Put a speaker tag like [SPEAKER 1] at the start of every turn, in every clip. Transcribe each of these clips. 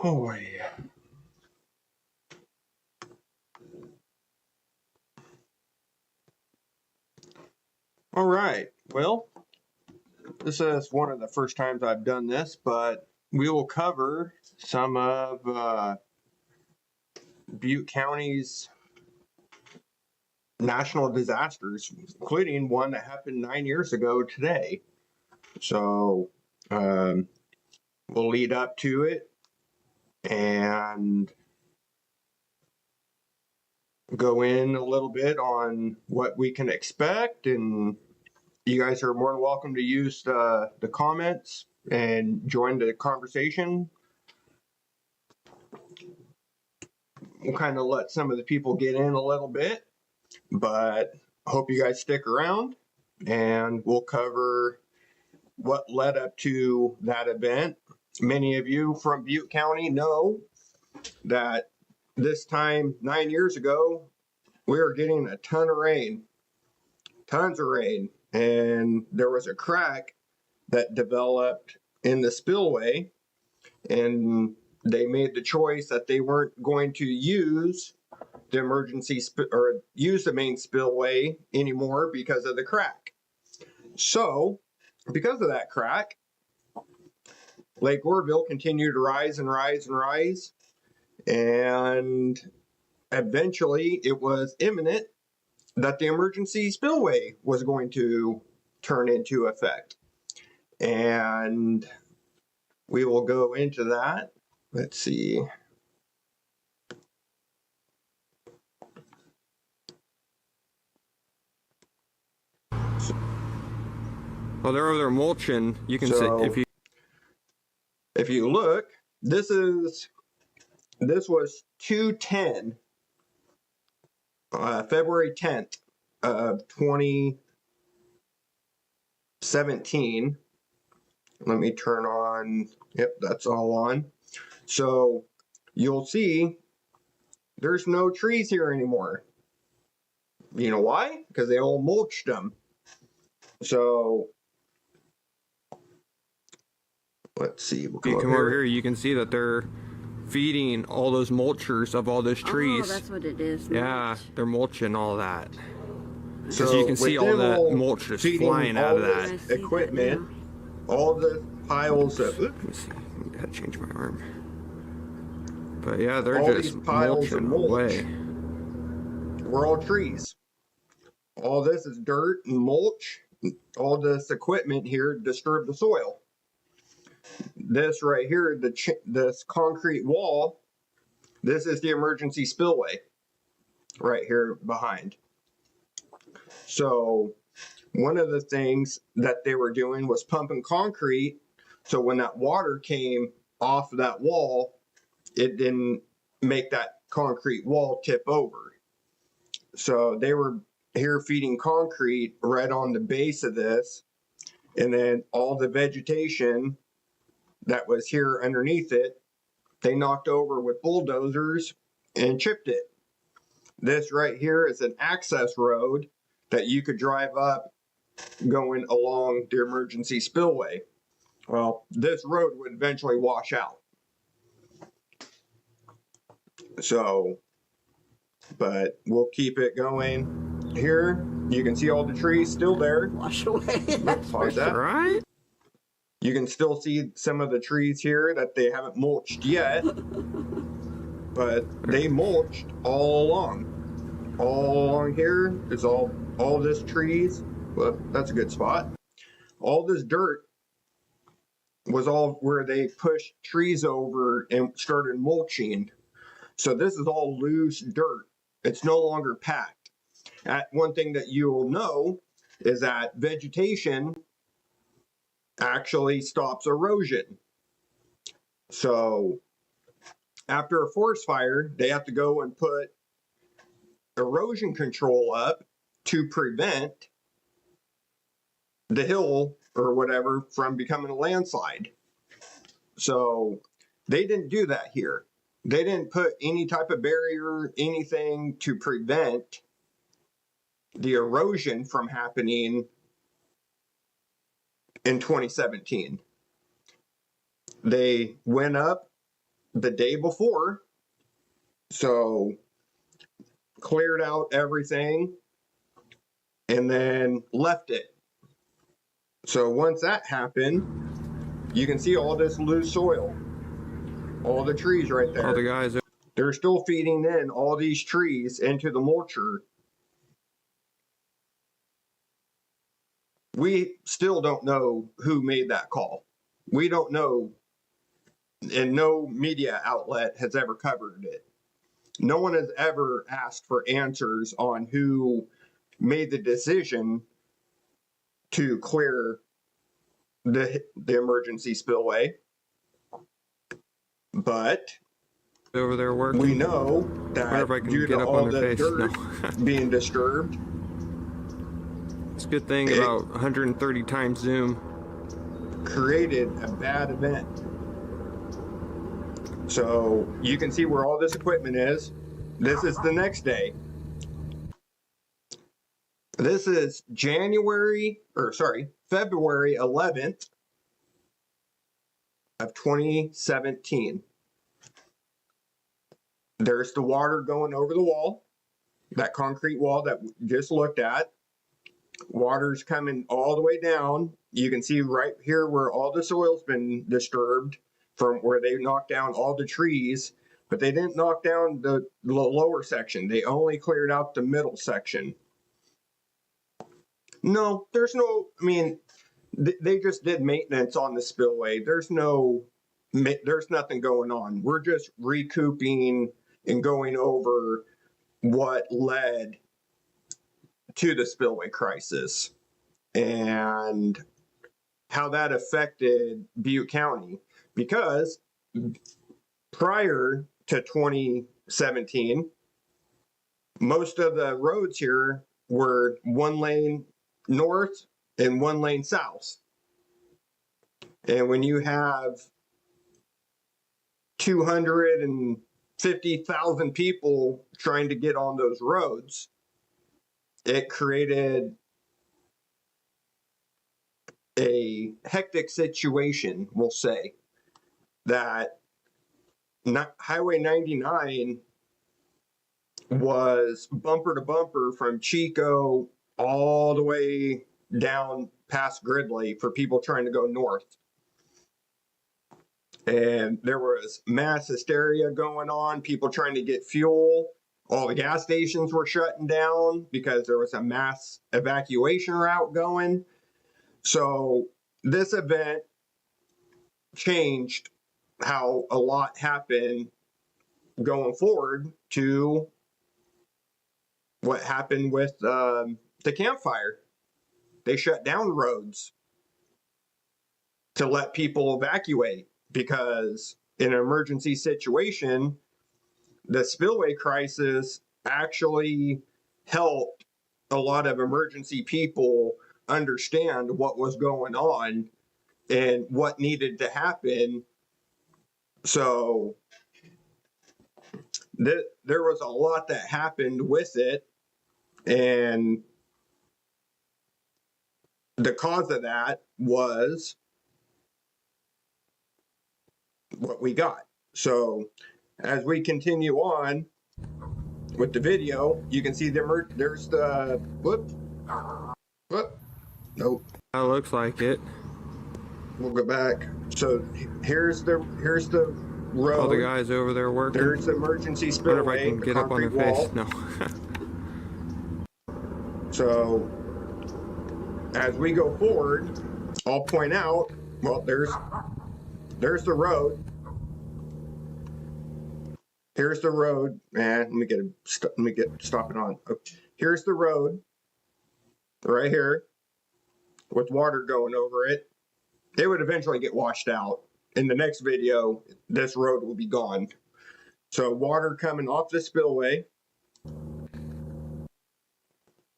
[SPEAKER 1] Oh, yeah. All right. Well, this is one of the first times I've done this, but we will cover some of Butte County's national disasters, including one that happened 9 years ago today. So we'll lead up to it and go in a little bit on what we can expect, and you guys are more than welcome to use the comments and join the conversation. We'll kind of let some of the people get in a little bit, but hope you guys stick around, and we'll cover what led up to that event. Many of you from Butte County know that this time 9 years ago, we were getting a ton of rain, tons of rain, and there was a crack that developed in the spillway, and they made the choice that they weren't going to use the use the main spillway anymore because of the crack. So, because of that crack, Lake Oroville continued to rise and rise and rise, and eventually it was imminent that the emergency spillway was going to turn into effect. And we will go into that. Let's see.
[SPEAKER 2] Well, they're over there mulching. You can see
[SPEAKER 1] if you look, this was 2/10, February 10th of 2017. Let me turn on. Yep, that's all on. So you'll see there's no trees here anymore. You know why? Because they all mulched them. So let's see. We'll
[SPEAKER 2] you come over here, you can see that they're feeding all those mulchers of all those trees.
[SPEAKER 3] Oh, that's what it is.
[SPEAKER 2] Yeah,
[SPEAKER 3] mulch.
[SPEAKER 2] they're mulching all that.
[SPEAKER 1] So
[SPEAKER 2] you can see all that mulch just flying out of that
[SPEAKER 1] equipment. All the piles of.
[SPEAKER 2] Let me see. I gotta change my arm. But yeah, they're
[SPEAKER 1] all
[SPEAKER 2] just
[SPEAKER 1] these piles
[SPEAKER 2] mulching
[SPEAKER 1] of mulch
[SPEAKER 2] away.
[SPEAKER 1] We're all trees. All this is dirt and mulch. All this equipment here disturbed the soil. This right here, this concrete wall, this is the emergency spillway right here behind. So one of the things that they were doing was pumping concrete, so when that water came off that wall, it didn't make that concrete wall tip over. So they were here feeding concrete right on the base of this, and then all the vegetation that was here underneath it, they knocked over with bulldozers and chipped it. This right here is an access road that you could drive up going along the emergency spillway. Well, this road would eventually wash out. So, but we'll keep it going here. You can see all the trees still there.
[SPEAKER 3] Wash away.
[SPEAKER 1] Pause that.
[SPEAKER 2] Right?
[SPEAKER 1] You can still see some of the trees here that they haven't mulched yet, but they mulched all along. All along here is all this trees. Well, that's a good spot. All this dirt was all where they pushed trees over and started mulching. So this is all loose dirt. It's no longer packed. One thing that you will know is that vegetation actually stops erosion. So after a forest fire, they have to go and put erosion control up to prevent the hill or whatever from becoming a landslide. So they didn't do that here. They didn't put any type of barrier, anything to prevent the erosion from happening in 2017. They went up the day before. So cleared out everything and then left it. So once that happened, you can see all this loose soil, all the trees right there.
[SPEAKER 2] All the guys.
[SPEAKER 1] They're still feeding in all these trees into the mulcher. We still don't know who made that call. We don't know, and no media outlet has ever covered it. No one has ever asked for answers on who made the decision to clear the emergency spillway. But
[SPEAKER 2] over there working.
[SPEAKER 1] we know that due to all the dirt being disturbed,
[SPEAKER 2] it's a good thing about 130 times zoom
[SPEAKER 1] created a bad event. So you can see where all this equipment is. This is the next day. This is February 11th of 2017. There's the water going over the wall, that concrete wall that we just looked at. Water's coming all the way down. You can see right here where all the soil's been disturbed from where they knocked down all the trees, but they didn't knock down the lower section. They only cleared out the middle section. No, there's no, I mean, they just did maintenance on the spillway. There's nothing going on. We're just recouping and going over what led to the spillway crisis and how that affected Butte County. Because prior to 2017, most of the roads here were 1 lane north and 1 lane south. And when you have 250,000 people trying to get on those roads, it created a hectic situation, we'll say, that Highway 99 was bumper to bumper from Chico all the way down past Gridley for people trying to go north. And there was mass hysteria going on, people trying to get fuel. All the gas stations were shutting down because there was a mass evacuation route going. So this event changed how a lot happened going forward to what happened with the Camp Fire. They shut down roads to let people evacuate because in an emergency situation, the spillway crisis actually helped a lot of emergency people understand what was going on and what needed to happen. So there was a lot that happened with it, and the cause of that was what we got. So as we continue on with the video, you can see there's the nope.
[SPEAKER 2] That looks like it.
[SPEAKER 1] We'll go back. So here's the road.
[SPEAKER 2] All the guys over there working.
[SPEAKER 1] There's the emergency spillway.
[SPEAKER 2] Wonder if I can get up on their face. No.
[SPEAKER 1] So as we go forward, I'll point out, well, there's the road. Here's the road. Let me stop it on. Okay. Here's the road right here with water going over it. It would eventually get washed out. In the next video, this road will be gone. So water coming off the spillway.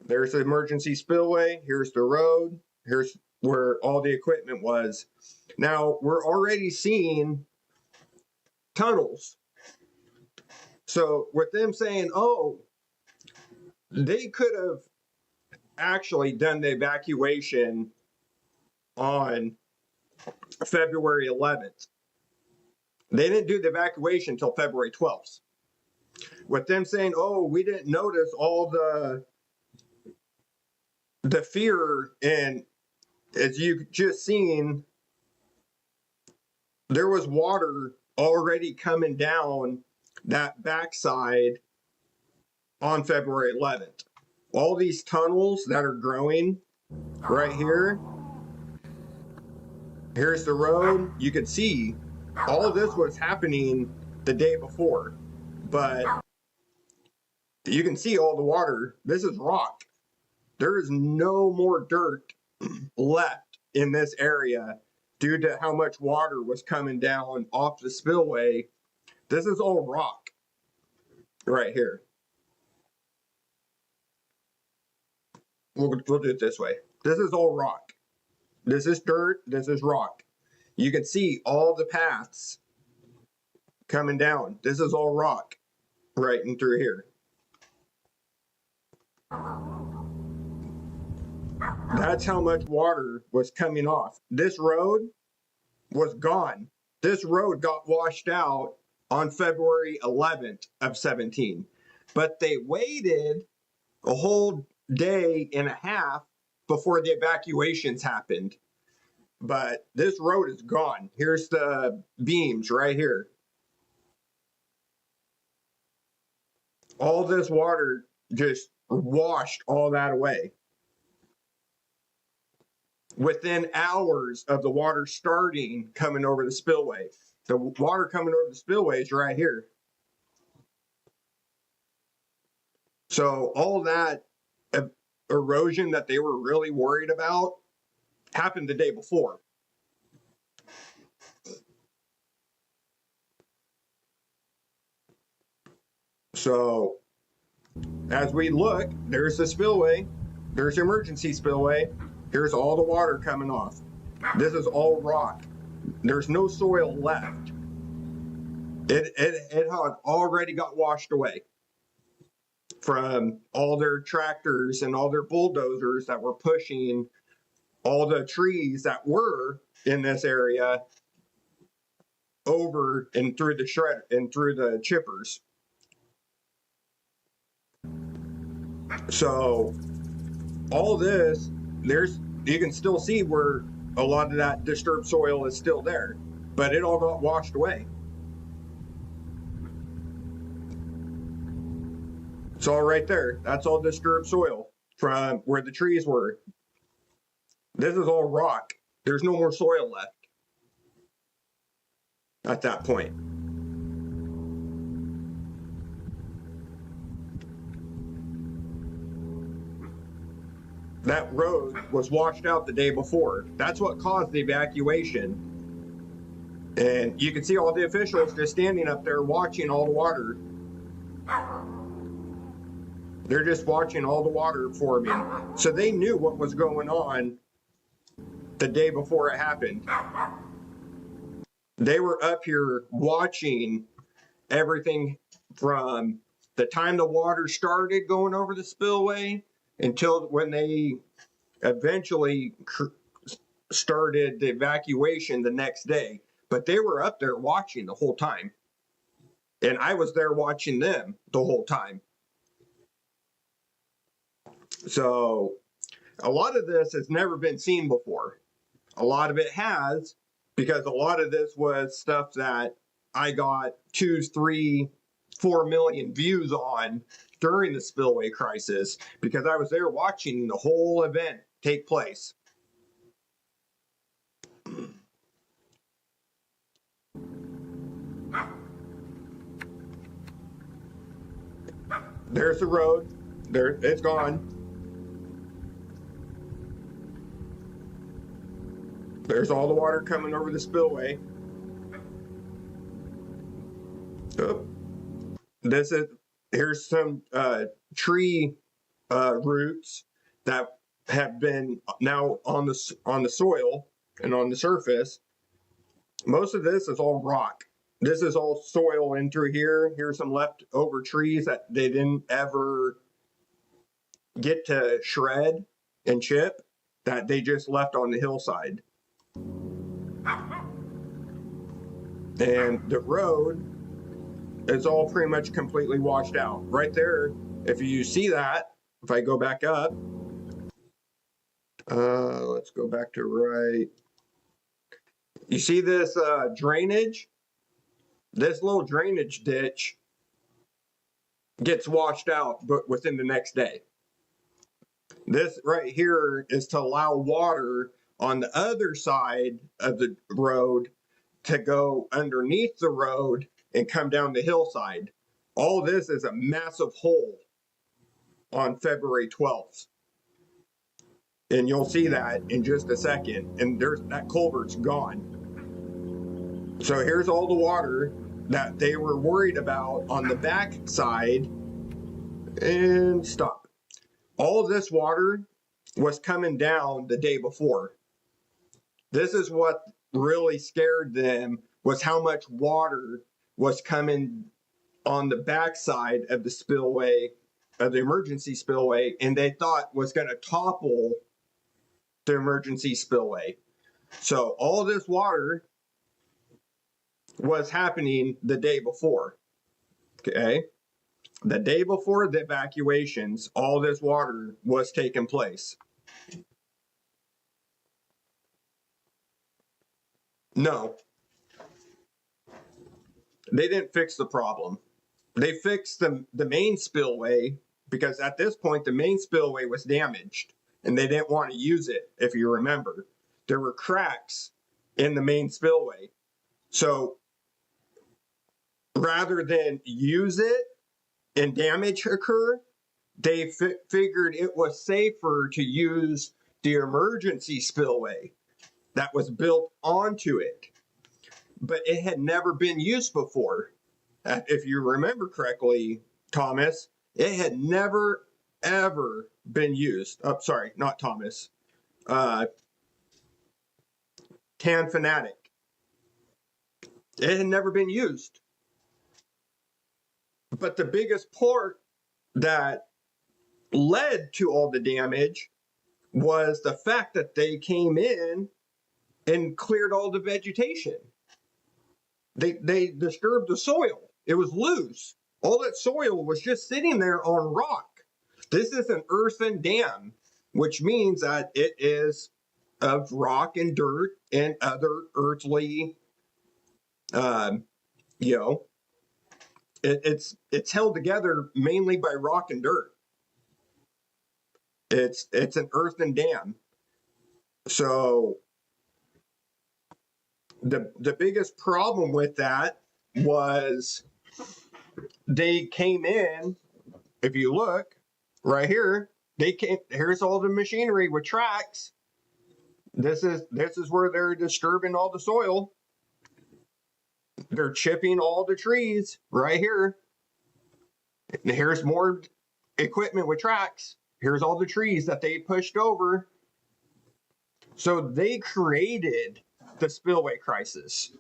[SPEAKER 1] There's the emergency spillway. Here's the road. Here's where all the equipment was. Now we're already seeing tunnels. So with them saying, oh, they could have actually done the evacuation on February 11th. They didn't do the evacuation until February 12th. With them saying, oh, we didn't notice all the fear, and as you just seen, there was water already coming down that backside on February 11th. All these tunnels that are growing right here, here's the road. You can see all of this was happening the day before, but you can see all the water. This is rock. There is no more dirt left in this area due to how much water was coming down off the spillway. This is all rock right here. We'll do it this way. This is all rock. This is dirt. This is rock. You can see all the paths coming down. This is all rock right in through here. That's how much water was coming off. This road was gone. This road got washed out on February 11th of 17. But they waited a whole day and a half before the evacuations happened. But this road is gone. Here's the beams right here. All this water just washed all that away. Within hours of the water starting coming over the spillway. The water coming over the spillway is right here. So all that erosion that they were really worried about happened the day before. So as we look, there's the spillway, there's the emergency spillway, here's all the water coming off. This is all rock. There's no soil left. It had already got washed away from all their tractors and all their bulldozers that were pushing all the trees that were in this area over and through the shred and through the chippers. So all this, you can still see where a lot of that disturbed soil is still there, but it all got washed away. It's all right there. That's all disturbed soil from where the trees were. This is all rock. There's no more soil left at that point. That road was washed out the day before. That's what caused the evacuation. And you can see all the officials just standing up there watching all the water. They're just watching all the water forming. So they knew what was going on the day before it happened. They were up here watching everything from the time the water started going over the spillway until when they eventually started the evacuation the next day. But they were up there watching the whole time. And I was there watching them the whole time. So a lot of this has never been seen before. A lot of it has, because a lot of this was stuff that I got 2, 3, 4 million views on during the spillway crisis, because I was there watching the whole event take place. There's the road. There, it's gone. There's all the water coming over the spillway. Oh, here's some tree roots that have been now on the soil and on the surface. Most of this is all rock. This is all soil in through here. Here's some leftover trees that they didn't ever get to shred and chip, that they just left on the hillside. And the road is all pretty much completely washed out. Right there, if you see that, if I go back up, let's go back to right. You see this drainage? This little drainage ditch gets washed out but within the next day. This right here is to allow water on the other side of the road to go underneath the road and come down the hillside. All this is a massive hole on February 12th. And you'll see that in just a second. And there's that culvert's gone. So here's all the water that they were worried about on the back side. And stop. All of this water was coming down the day before. This is what really scared them, was how much water was coming on the backside of the spillway, of the emergency spillway, and they thought was going to topple the emergency spillway. So all this water was happening the day before. Okay. The day before the evacuations, all this water was taking place. No, they didn't fix the problem. They fixed the main spillway because at this point, the main spillway was damaged and they didn't want to use it. If you remember, there were cracks in the main spillway. So rather than use it and damage occur, they figured it was safer to use the emergency spillway that was built onto it. But it had never been used before. If you remember correctly, Thomas, it had never, ever been used. Oh, sorry, not Thomas. Tan Fanatic. It had never been used. But the biggest part that led to all the damage was the fact that they came in and cleared all the vegetation. They disturbed the soil. It was loose. All that soil was just sitting there on rock. This is an earthen dam, which means that it is of rock and dirt and other earthly, it's held together mainly by rock and dirt. It's an earthen dam. So the biggest problem with that was they came in, if you look right here, here's all the machinery with tracks. This is where they're disturbing all the soil. They're chipping all the trees right here. And here's more equipment with tracks. Here's all the trees that they pushed over. So they created the spillway crisis.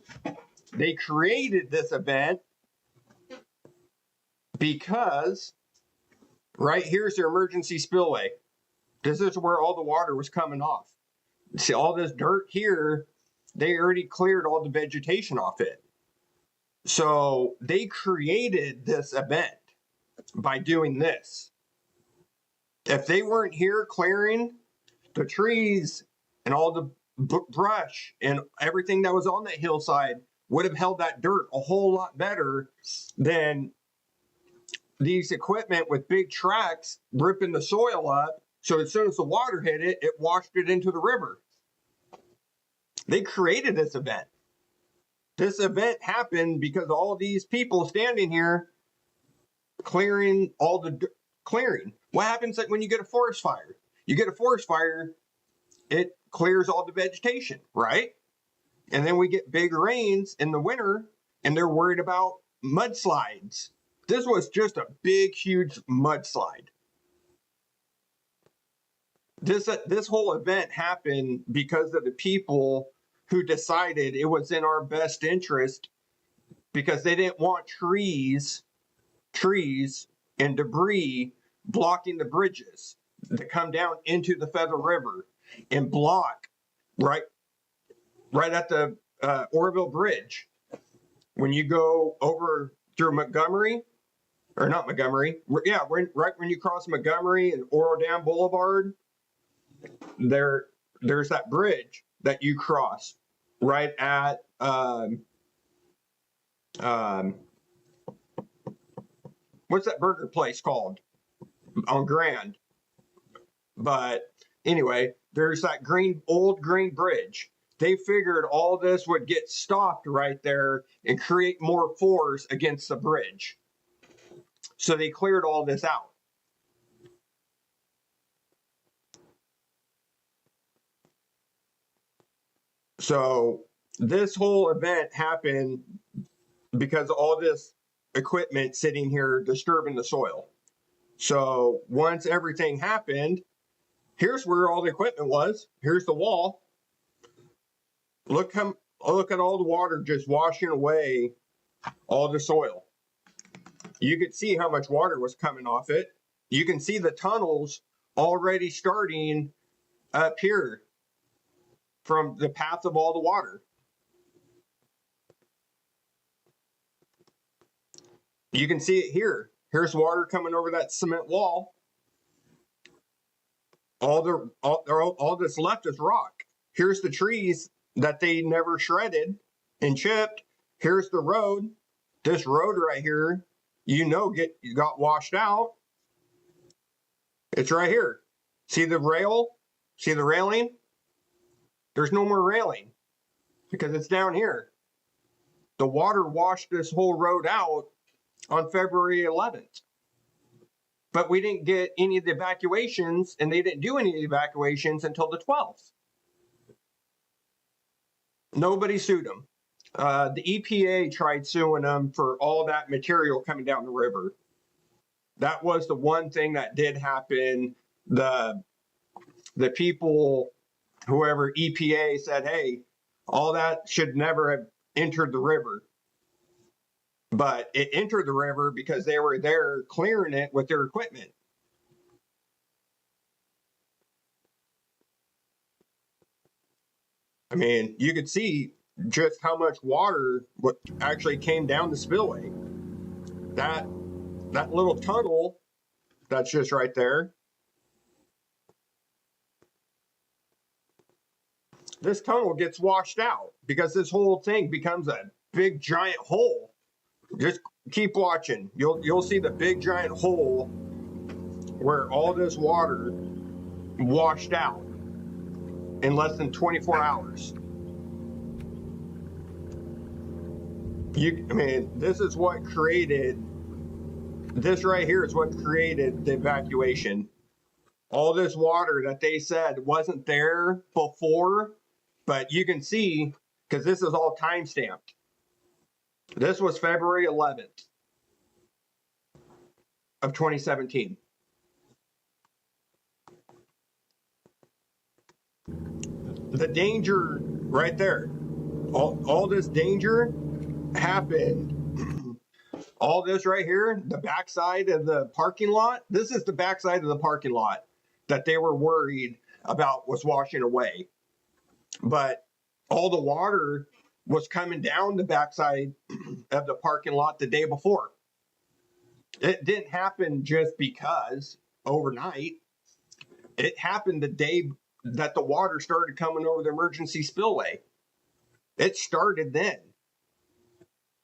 [SPEAKER 1] They created this event because right here's the emergency spillway. This is where all the water was coming off. See all this dirt here, they already cleared all the vegetation off it. So they created this event by doing this. If they weren't here clearing the trees and all the brush and everything that was on that hillside, would have held that dirt a whole lot better than these equipment with big tracks ripping the soil up. So as soon as the water hit it, it washed it into the river. They created this event. This event happened because all of these people standing here clearing all the clearing. What happens like when you get a forest fire? You get a forest fire, it clears all the vegetation, right? And then we get big rains in the winter and they're worried about mudslides. This was just a big, huge mudslide. This whole event happened because of the people who decided it was in our best interest because they didn't want trees and debris blocking the bridges to come down into the Feather River and block right at the Oroville Bridge. when you go over through Montgomery, or not Montgomery, yeah, right when you cross Montgomery and Oro Dam Boulevard, there's that bridge that you cross right at what's that burger place called on Grand? But anyway, there's that old green bridge. They figured all this would get stopped right there and create more force against the bridge. So they cleared all this out. So this whole event happened because of all this equipment sitting here disturbing the soil. So once everything happened, here's where all the equipment was. Here's the wall. Look at all the water just washing away all the soil. You could see how much water was coming off it. You can see the tunnels already starting up here from the path of all the water. You can see it here. Here's water coming over that cement wall. All that's left is rock. Here's the trees that they never shredded and chipped. Here's the road. This road right here, got washed out. It's right here. See the rail? See the railing? There's no more railing because it's down here. The water washed this whole road out on February 11th. But we didn't get any of the evacuations, and they didn't do any of the evacuations until the 12th. Nobody sued them. The EPA tried suing them for all that material coming down the river. That was the one thing that did happen. The people, whoever EPA said, hey, all that should never have entered the river. But it entered the river because they were there clearing it with their equipment. I mean, you could see just how much water actually came down the spillway. That little tunnel that's just right there. This tunnel gets washed out because this whole thing becomes a big giant hole. Just keep watching. You'll see the big giant hole where all this water washed out in less than 24 hours. This is what created, this right here is what created the evacuation. All this water that they said wasn't there before, but you can see, because this is all time stamped. This was February 11th of 2017. The danger right there, all this danger happened. All this right here, the backside of the parking lot, this is the backside of the parking lot that they were worried about was washing away. But all the water was coming down the backside of the parking lot the day before. It didn't happen just because overnight. It happened the day that the water started coming over the emergency spillway. It started then.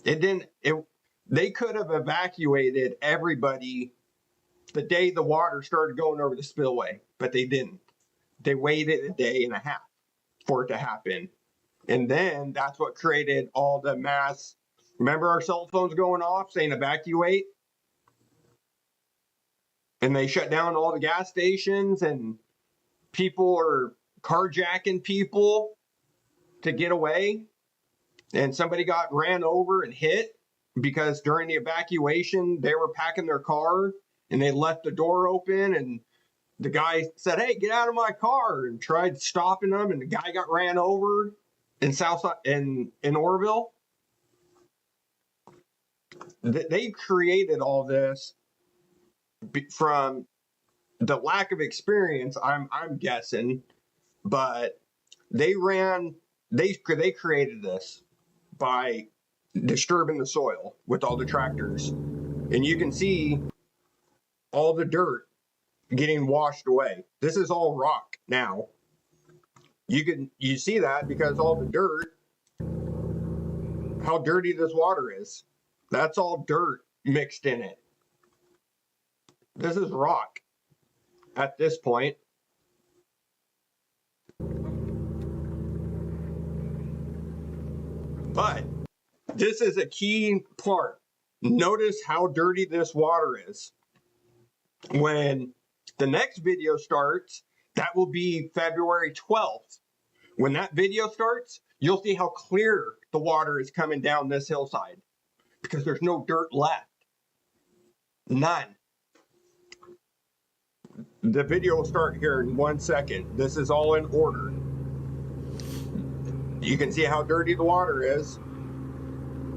[SPEAKER 1] They could have evacuated everybody the day the water started going over the spillway, but they didn't. They waited a day and a half for it to happen. And then that's what created all the mass. Remember our cell phones going off saying evacuate? And they shut down all the gas stations and people are carjacking people to get away. And somebody got ran over and hit because during the evacuation, they were packing their car and they left the door open and the guy said, hey, get out of my car, and tried stopping them. And the guy got ran over in Oroville. They created all this from the lack of experience, I'm guessing, but they created this by disturbing the soil with all the tractors. And you can see all the dirt getting washed away. This is all rock now. You see that because all the dirt, how dirty this water is. That's all dirt mixed in it. This is rock at this point. But this is a key part. Notice how dirty this water is. When the next video starts, that will be February 12th. When that video starts, you'll see how clear the water is coming down this hillside because there's no dirt left. None. The video will start here in 1 second. This is all in order. You can see how dirty the water is.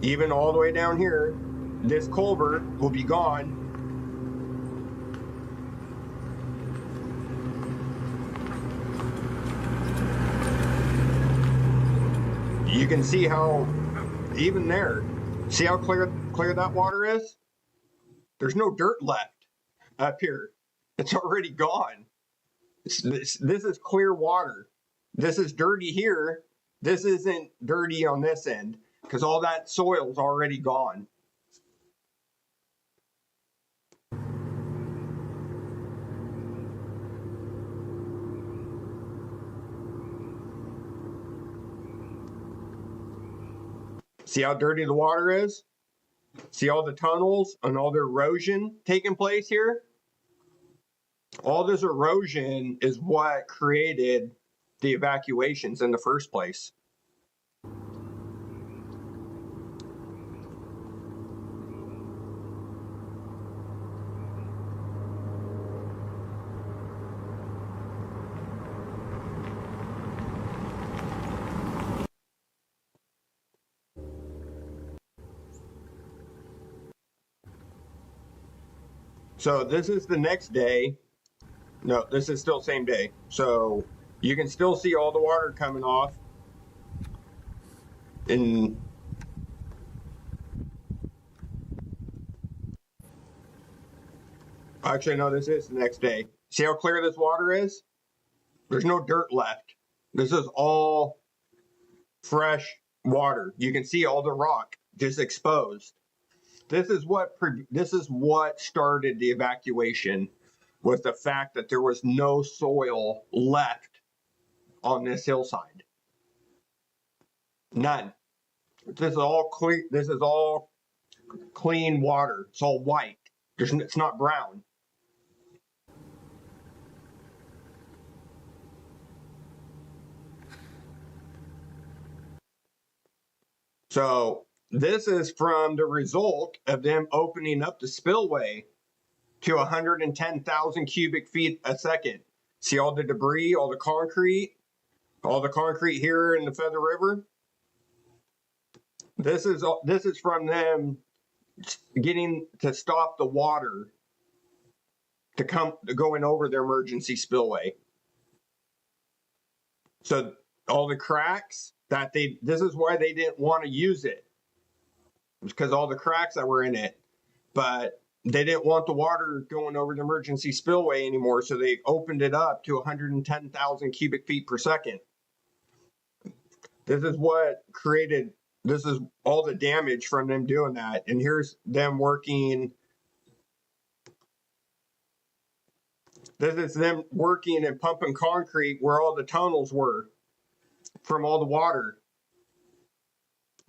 [SPEAKER 1] Even all the way down here, this culvert will be gone. You can see how, even there, see how clear that water is? There's no dirt left up here. It's already gone. This is clear water. This is dirty here. This isn't dirty on this end because all that soil's already gone. See how dirty the water is? See all the tunnels and all the erosion taking place here? All this erosion is what created the evacuations in the first place. So this is the next day. No, this is still same day. So you can still see all the water coming off. And actually, no, this is the next day. See how clear this water is? There's no dirt left. This is all fresh water. You can see all the rock just exposed. This is what started the evacuation, was the fact that there was no soil left on this hillside. None. This is all clean. This is all clean water. It's all white. It's not brown. So this is from the result of them opening up the spillway to 110,000 cubic feet a second. See all the debris, all the concrete here in the Feather River? This is from them getting to stop the water going over their emergency spillway. So all the cracks this is why they didn't want to use it, because all the cracks that were in it, but they didn't want the water going over the emergency spillway anymore, so they opened it up to 110,000 cubic feet per second. This is all the damage from them doing that. And here's them working. This is them working and pumping concrete where all the tunnels were from all the water.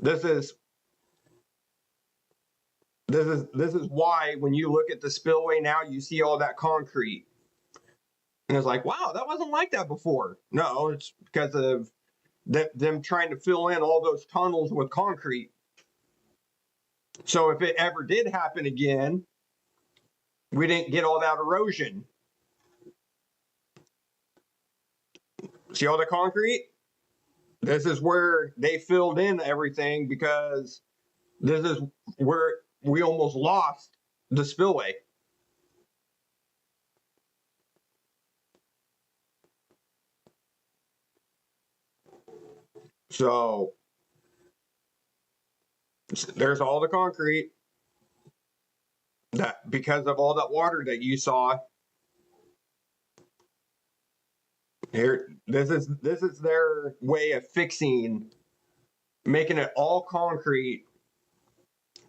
[SPEAKER 1] This is why when you look at the spillway now, you see all that concrete. And it's like, wow, that wasn't like that before. No, it's because of them trying to fill in all those tunnels with concrete. So if it ever did happen again, we didn't get all that erosion. See all the concrete? This is where they filled in everything, because this is where we almost lost the spillway. So There's all the concrete that because of all that water that you saw. Here, this is their way of making it all concrete.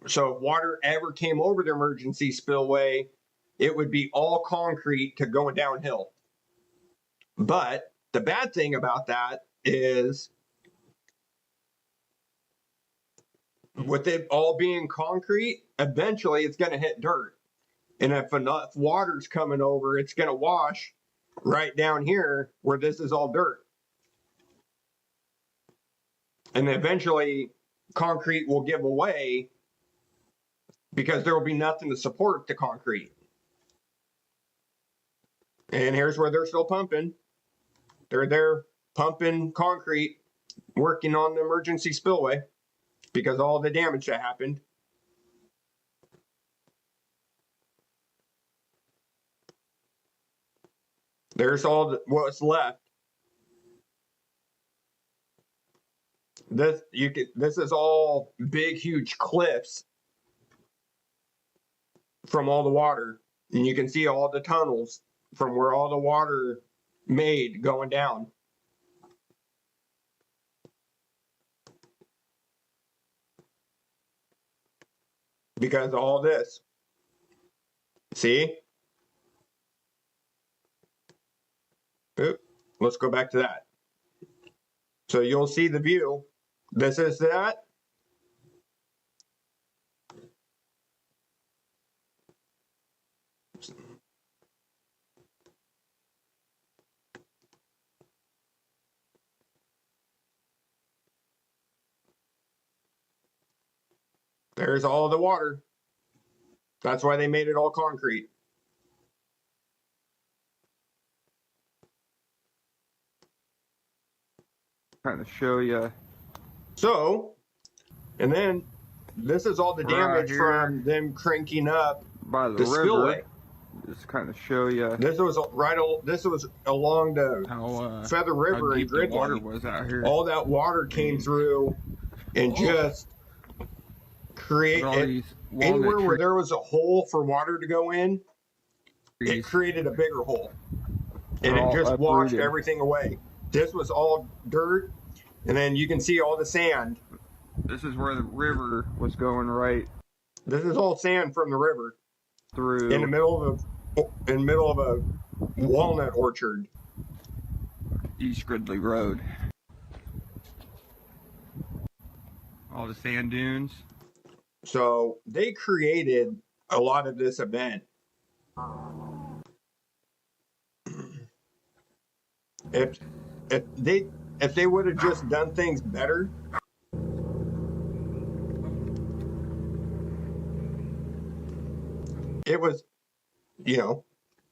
[SPEAKER 1] So if water ever came over the emergency spillway, it would be all concrete to going downhill. But the bad thing about that is, with it all being concrete, eventually it's going to hit dirt. And if enough water's coming over, it's going to wash right down here where this is all dirt. And eventually concrete will give away because there will be nothing to support the concrete. And here's where they're still pumping. They're there pumping concrete, working on the emergency spillway because of all the damage that happened. There's all what's left. This is all big, huge cliffs from all the water, and you can see all the tunnels from where all the water made going down. Because of all this. See? Oop, let's go back to that. So you'll see the view. This is that. There's all the water. That's why they made it all concrete.
[SPEAKER 2] Kind of show you.
[SPEAKER 1] So, and then this is all the damage from them cranking up
[SPEAKER 2] by the river.
[SPEAKER 1] Spillway.
[SPEAKER 2] Just kind of show you.
[SPEAKER 1] This was along the Feather River and Gridley.
[SPEAKER 2] Water was out here.
[SPEAKER 1] All that water came through and just created anywhere where there was a hole for water to go in. It created a bigger hole, and it just washed everything away. This was all dirt, and then you can see all the sand.
[SPEAKER 2] This is where the river was going right.
[SPEAKER 1] This is all sand from the river
[SPEAKER 2] through
[SPEAKER 1] in the middle of a walnut orchard.
[SPEAKER 2] East Gridley Road. All the sand dunes.
[SPEAKER 1] So they created a lot of this event. If they would have just done things better, it was,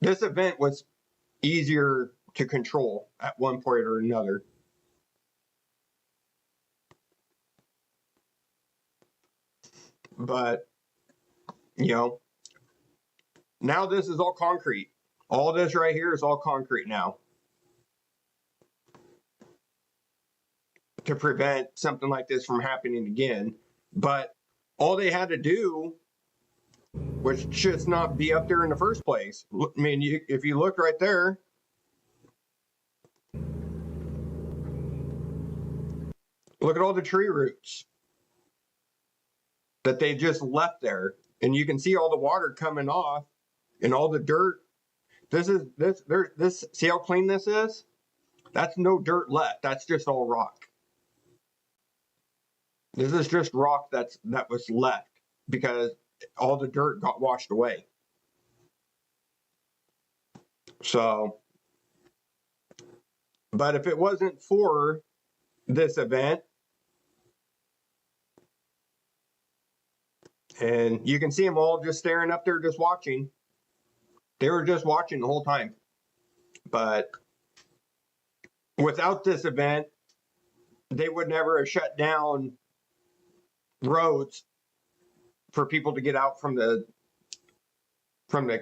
[SPEAKER 1] this event was easier to control at one point or another. But, now this is all concrete. All this right here is all concrete now. To prevent something like this from happening again. But all they had to do was just not be up there in the first place. I mean, if you look right there, look at all the tree roots that they just left there, and you can see all the water coming off and all the dirt. See how clean this is? That's no dirt left. That's just all rock. This is just rock that was left because all the dirt got washed away. So, but if it wasn't for this event, and you can see them all just staring up there, just watching. They were just watching the whole time. But without this event, they would never have shut down roads for people to get out from the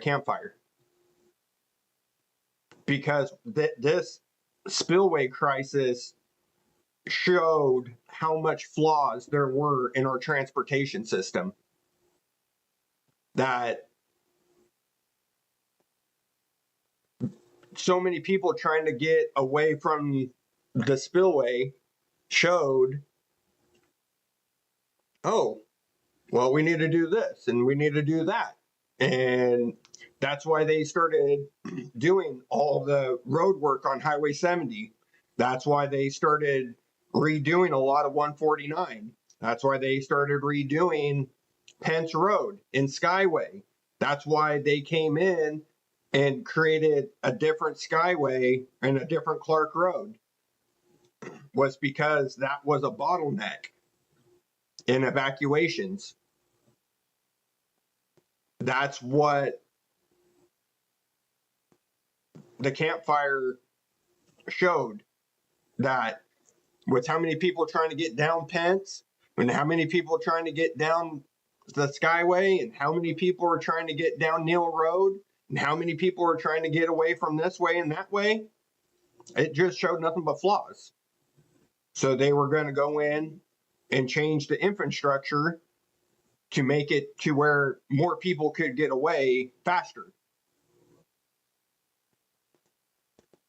[SPEAKER 1] campfire. Because this spillway crisis showed how much flaws there were in our transportation system. That so many people trying to get away from the spillway showed, oh, well, we need to do this and we need to do that. And that's why they started doing all the road work on Highway 70. That's why they started redoing a lot of 149. That's why they started redoing Pence Road in Skyway. That's why they came in and created a different Skyway and a different Clark Road, was because that was a bottleneck in evacuations. That's what the campfire showed, that with how many people trying to get down Pence and how many people trying to get down the Skyway and how many people are trying to get down Neal Road and how many people are trying to get away from this way and that way, it just showed nothing but flaws. So they were going to go in and change the infrastructure to make it to where more people could get away faster.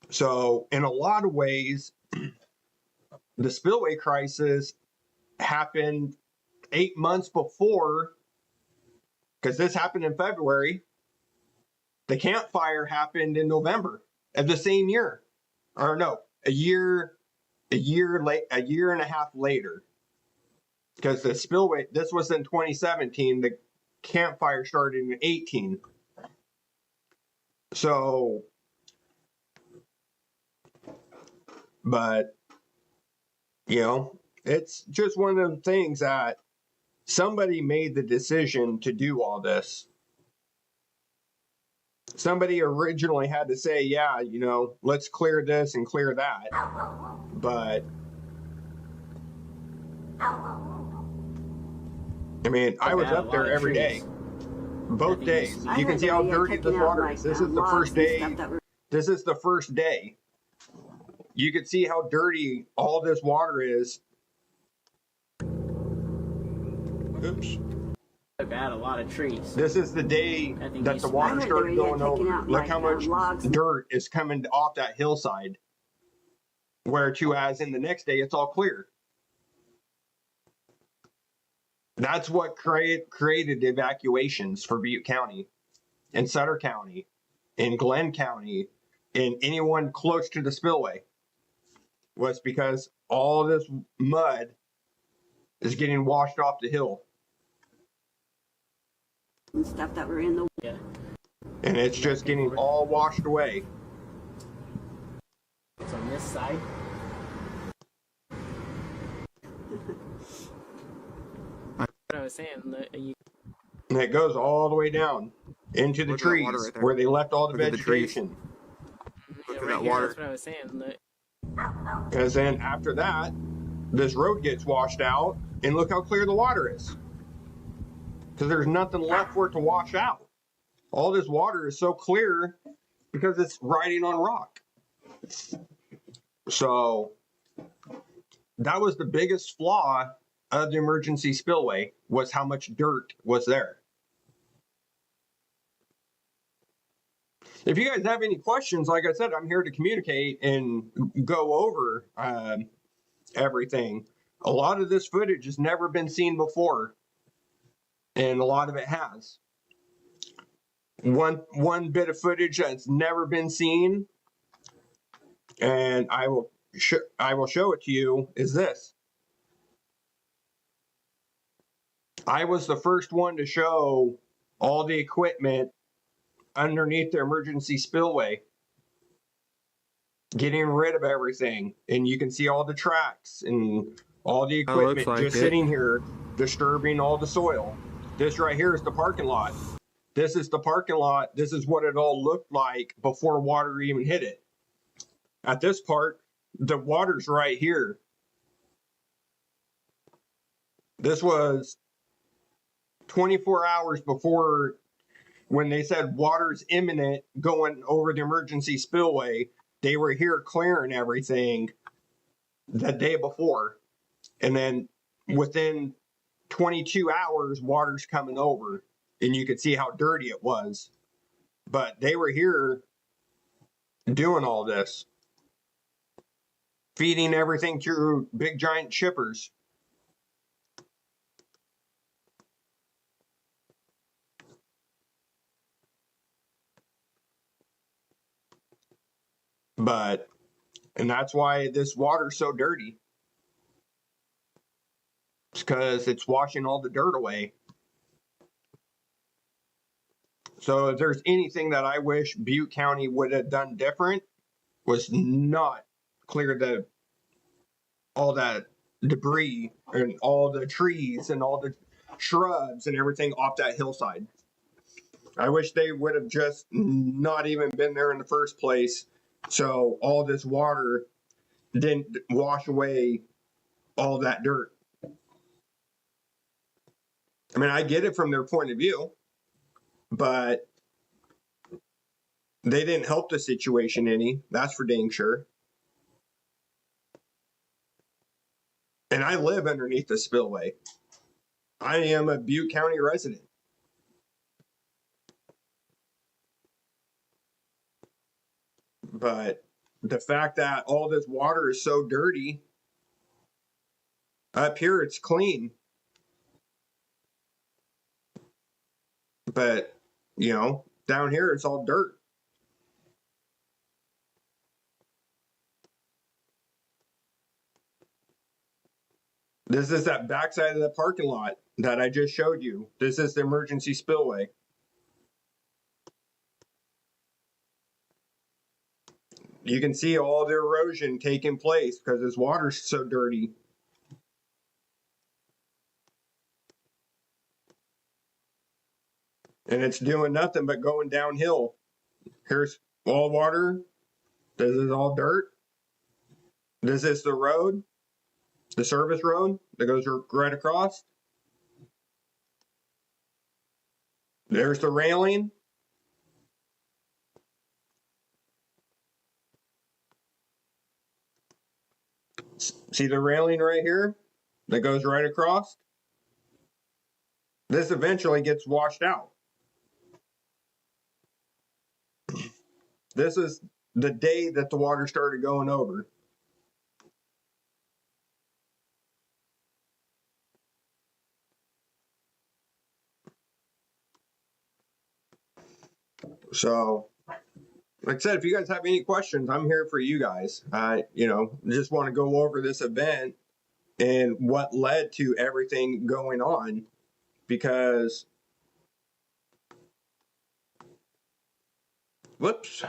[SPEAKER 1] So in a lot of ways, the spillway crisis happened 8 months before, because this happened in February. The campfire happened in November of the same year, or no, a year and a half later. Because the spillway, this was in 2017, the campfire started in 18. So, but, you know, it's just one of the things that somebody made the decision to do all this. Somebody originally had to say, yeah, you know, let's clear this and clear that. But, I mean, I was up there every day, both days. You can see how dirty this water is. This is the first day. This is the first day. You can see how dirty all this water is. Oops.
[SPEAKER 3] Took out a lot of trees.
[SPEAKER 1] This is the day that the water started going over. Look how much dirt is coming off that hillside. Where to as in the next day, it's all clear. That's what created the evacuations for Butte County, and Sutter County, in Glenn County, and anyone close to the spillway, was because all this mud is getting washed off the hill.
[SPEAKER 4] And stuff that were in the
[SPEAKER 1] And it's just getting all washed away.
[SPEAKER 3] It's on this side. What I was saying,
[SPEAKER 1] And it goes all the way down into the trees right where they left all the vegetation.
[SPEAKER 3] Look at that water. That's what I was saying.
[SPEAKER 1] Because then after that, this road gets washed out, and look how clear the water is. Because there's nothing left for it to wash out. All this water is so clear because it's riding on rock. So that was the biggest flaw of the emergency spillway, was how much dirt was there. If you guys have any questions, like I said, I'm here to communicate and go over everything. A lot of this footage has never been seen before, and a lot of it has. One bit of footage that's never been seen, and I will show it to you, is this. I was the first one to show all the equipment underneath the emergency spillway, getting rid of everything, and you can see all the tracks and all the equipment just sitting here, disturbing all the soil. This right here is the parking lot. This is the parking lot. This is what it all looked like before water even hit it. At this part, the water's right here. This was 24 hours before, when they said water's imminent going over the emergency spillway. They were here clearing everything the day before. And then within 22 hours, water's coming over, and you could see how dirty it was. But they were here doing all this, feeding everything through big giant shippers. And that's why this water's so dirty. It's because it's washing all the dirt away. So if there's anything that I wish Butte County would have done different, was not clear all that debris and all the trees and all the shrubs and everything off that hillside. I wish they would have just not even been there in the first place, so all this water didn't wash away all that dirt. I mean, I get it from their point of view, but they didn't help the situation any. That's for dang sure. And I live underneath the spillway. I am a Butte County resident. But the fact that all this water is so dirty, up here it's clean. But, you know, down here it's all dirt. This is that backside of the parking lot that I just showed you. This is the emergency spillway. You can see all the erosion taking place because this water's so dirty. And it's doing nothing but going downhill. Here's all water. This is all dirt. This is the road, the service road that goes right across. There's the railing. See the railing right here that goes right across? This eventually gets washed out. This is the day that the water started going over. So, like I said, if you guys have any questions, I'm here for you guys. Just want to go over this event and what led to everything going on, because whoops.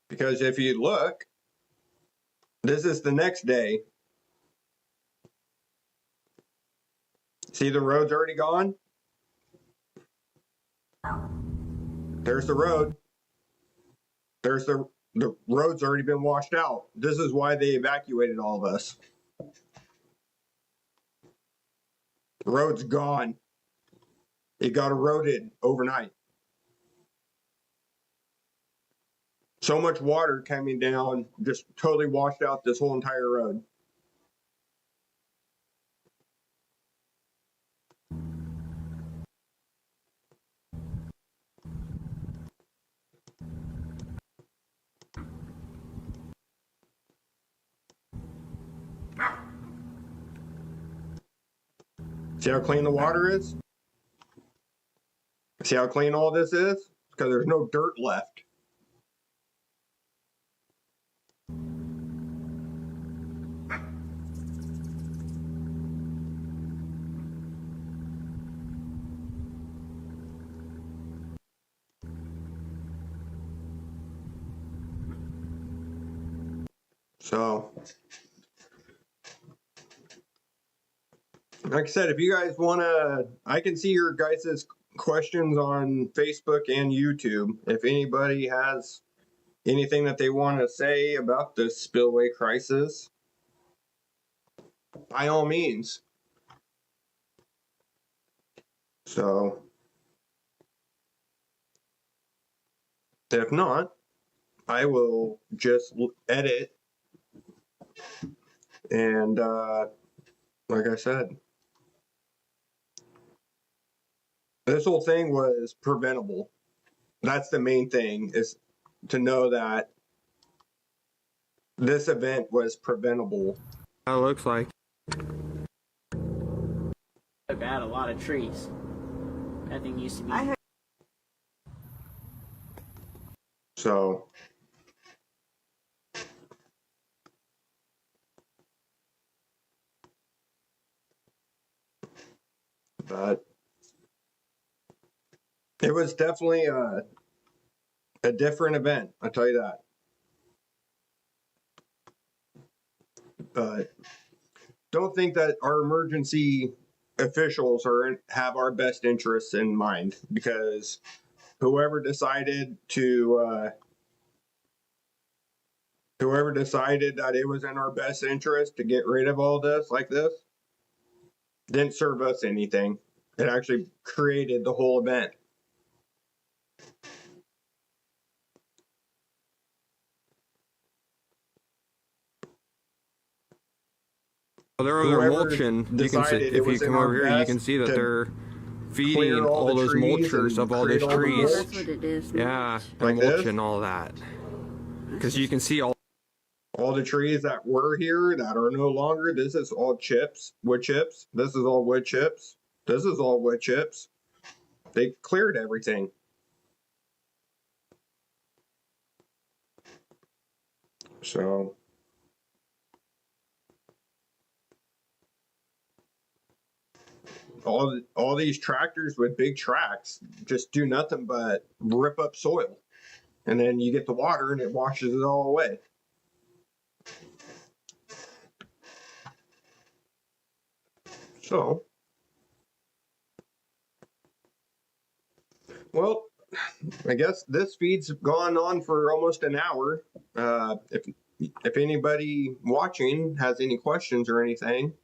[SPEAKER 1] Because if you look, this is the next day. See the road's already gone? There's the road. There's the road's already been washed out. This is why they evacuated all of us. The road's gone. It got eroded overnight. So much water coming down just totally washed out this whole entire road. See how clean the water is? See how clean all this is? Because there's no dirt left. So, like I said, if you guys want to, I can see your guys' questions on Facebook and YouTube. If anybody has anything that they want to say about the spillway crisis, by all means. So, if not, I will just edit and, like I said, this whole thing was preventable. That's the main thing, is to know that this event was preventable.
[SPEAKER 2] It looks like.
[SPEAKER 3] Took out a lot of trees. That thing used to be.
[SPEAKER 1] So, but it was definitely a different event, I'll tell you that. But don't think that our emergency officials have our best interests in mind, because whoever decided that it was in our best interest to get rid of all this like this didn't serve us anything. It actually created the whole event.
[SPEAKER 2] Well, they're over there
[SPEAKER 1] Whoever
[SPEAKER 2] mulching. You can see,
[SPEAKER 1] decided it
[SPEAKER 2] if you
[SPEAKER 1] was in
[SPEAKER 2] come
[SPEAKER 1] our
[SPEAKER 2] over here, you
[SPEAKER 1] best
[SPEAKER 2] can see that
[SPEAKER 1] to
[SPEAKER 2] they're feeding
[SPEAKER 1] clear all the
[SPEAKER 2] all those
[SPEAKER 1] trees
[SPEAKER 2] mulchers
[SPEAKER 1] and
[SPEAKER 2] of all those
[SPEAKER 1] create all the
[SPEAKER 2] trees.
[SPEAKER 1] mulch.
[SPEAKER 4] That's what it is.
[SPEAKER 2] Yeah, they're
[SPEAKER 1] Like this?
[SPEAKER 2] mulching all that. Because you can see all.
[SPEAKER 1] All the trees that were here that are no longer, this is all chips, wood chips. This is all wood chips. This is all wood chips. They cleared everything. So, all these tractors with big tracks just do nothing but rip up soil. And then you get the water and it washes it all away. So, well, I guess this feed's gone on for almost an hour. If anybody watching has any questions or anything,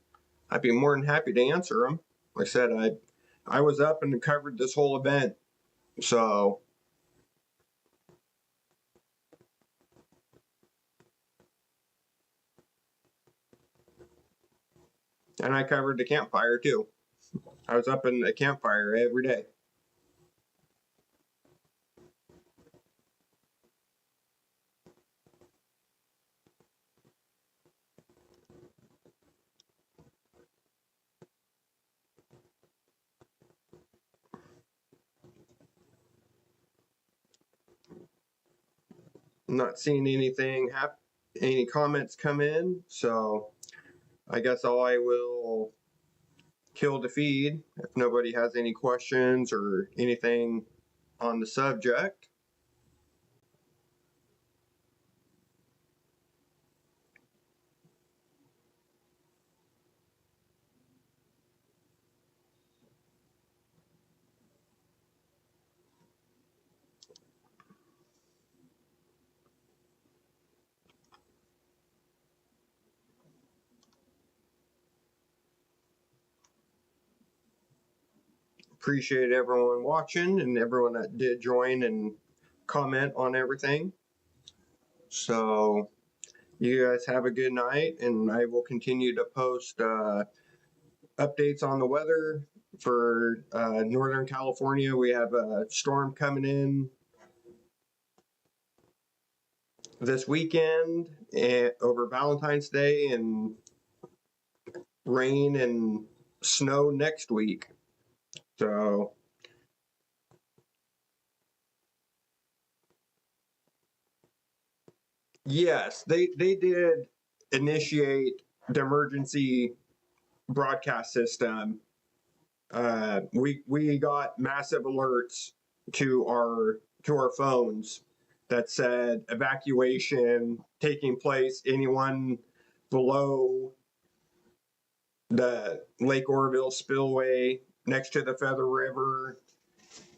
[SPEAKER 1] I'd be more than happy to answer them. Like I said, I was up and covered this whole event, so and I covered the campfire too. I was up in the campfire every day. I'm not seeing anything any comments come in, so I guess I will kill the feed if nobody has any questions or anything on the subject. Appreciate everyone watching and everyone that did join and comment on everything. So you guys have a good night, and I will continue to post updates on the weather for Northern California. We have a storm coming in this weekend over Valentine's Day, and rain and snow next week. So yes, they did initiate the emergency broadcast system. We got massive alerts to our phones that said evacuation taking place. Anyone below the Lake Oroville spillway next to the Feather River,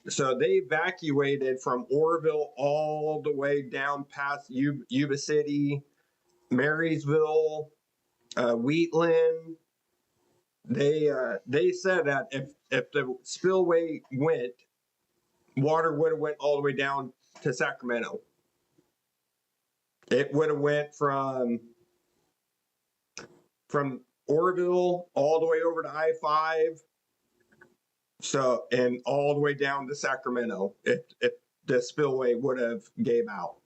[SPEAKER 1] So they evacuated from Oroville all the way down past Yuba City, Marysville, Wheatland. They said that if the spillway went, water would have went all the way down to Sacramento. It would have went from Oroville all the way over to I-5, so, and all the way down to Sacramento if the spillway would have gave out.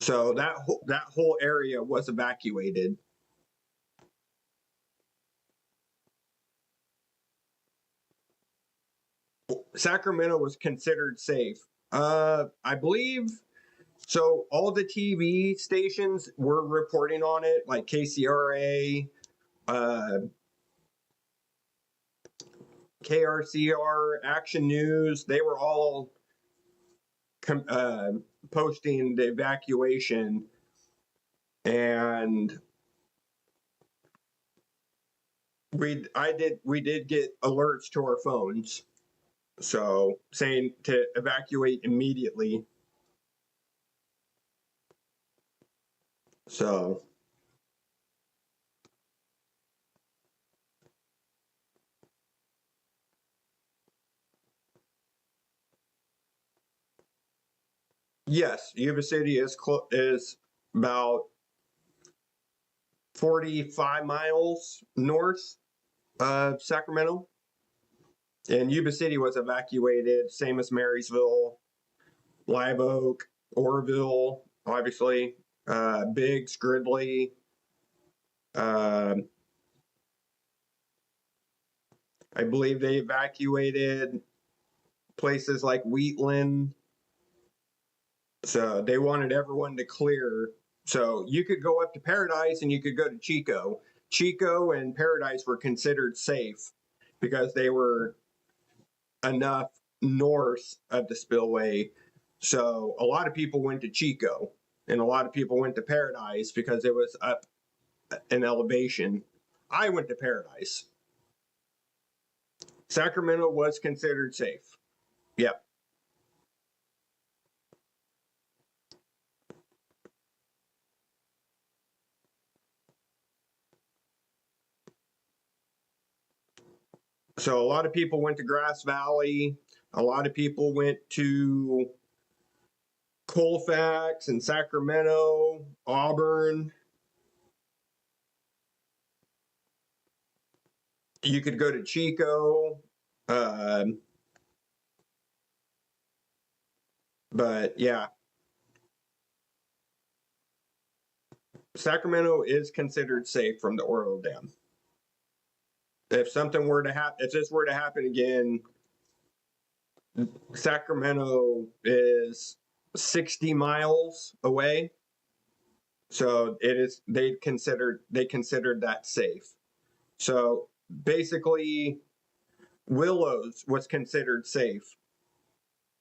[SPEAKER 1] So that whole area was evacuated. Sacramento was considered safe. I believe so. All the TV stations were reporting on it, like KCRA, KRCR, Action News. They were all posting the evacuation, and we did get alerts to our phones, so saying to evacuate immediately. So yes, Yuba City is about 45 miles north of Sacramento, and Yuba City was evacuated, same as Marysville, Live Oak, Oroville, obviously, Biggs, Gridley. I believe they evacuated places like Wheatland. So they wanted everyone to clear. So you could go up to Paradise and you could go to Chico. Chico and Paradise were considered safe because they were enough north of the spillway. So a lot of people went to Chico and a lot of people went to Paradise because it was up in elevation. I went to Paradise. Sacramento was considered safe. Yep. So a lot of people went to Grass Valley. A lot of people went to Colfax and Sacramento, Auburn. You could go to Chico. But yeah, Sacramento is considered safe from the Oroville Dam. If something were to happen, if this were to happen again, Sacramento is 60 miles away. So it is, they considered that safe. So basically, Willows was considered safe.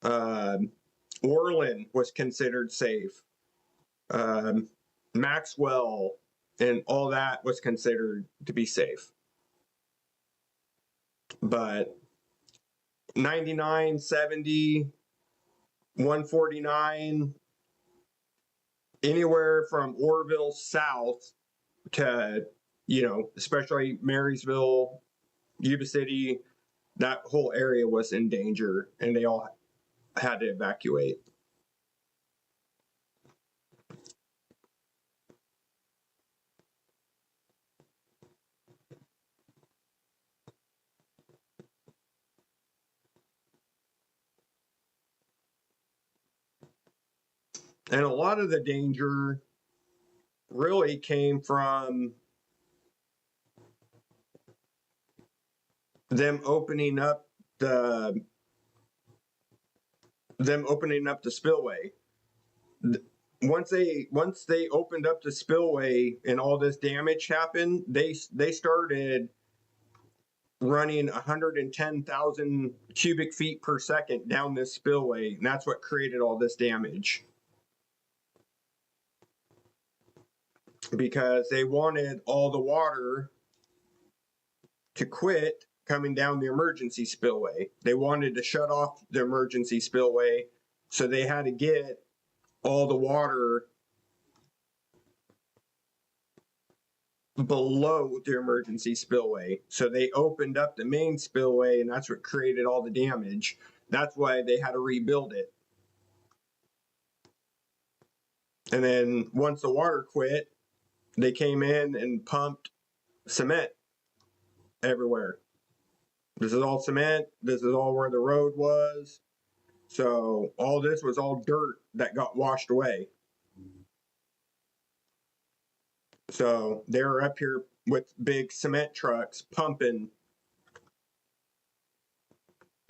[SPEAKER 1] Orland was considered safe. Maxwell and all that was considered to be safe. But 99, 70, 149, anywhere from Oroville south to, especially Marysville, Yuba City, that whole area was in danger and they all had to evacuate. And a lot of the danger really came from them opening up the spillway. Once they opened up the spillway and all this damage happened, they started running 110,000 cubic feet per second down this spillway, and that's what created all this damage. Because they wanted all the water to quit coming down the emergency spillway. They wanted to shut off the emergency spillway, so they had to get all the water below the emergency spillway. So they opened up the main spillway, and that's what created all the damage. That's why they had to rebuild it. And then once the water quit, they came in and pumped cement everywhere. This is all cement. This is all where the road was. So all this was all dirt that got washed away. So they were up here with big cement trucks pumping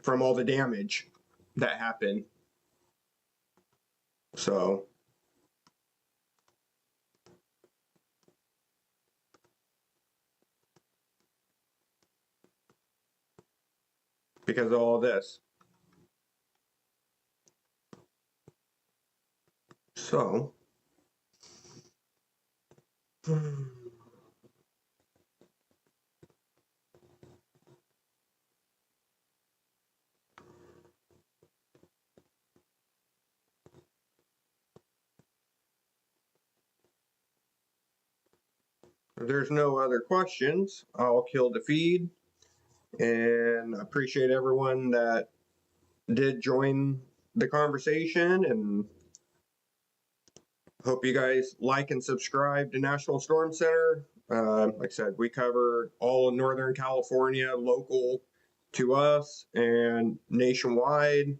[SPEAKER 1] from all the damage that happened. So because of all this. So if there's no other questions, I'll kill the feed, and appreciate everyone that did join the conversation, and hope you guys like and subscribe to National Storm Center. Like I said, we cover all of Northern California, local to us and nationwide.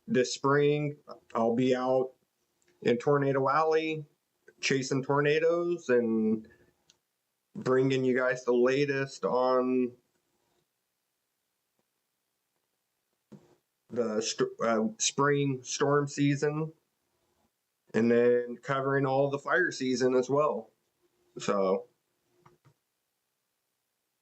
[SPEAKER 1] This spring, I'll be out in Tornado Alley chasing tornadoes and bringing you guys the latest on the spring storm season, and then covering all the fire season as well. So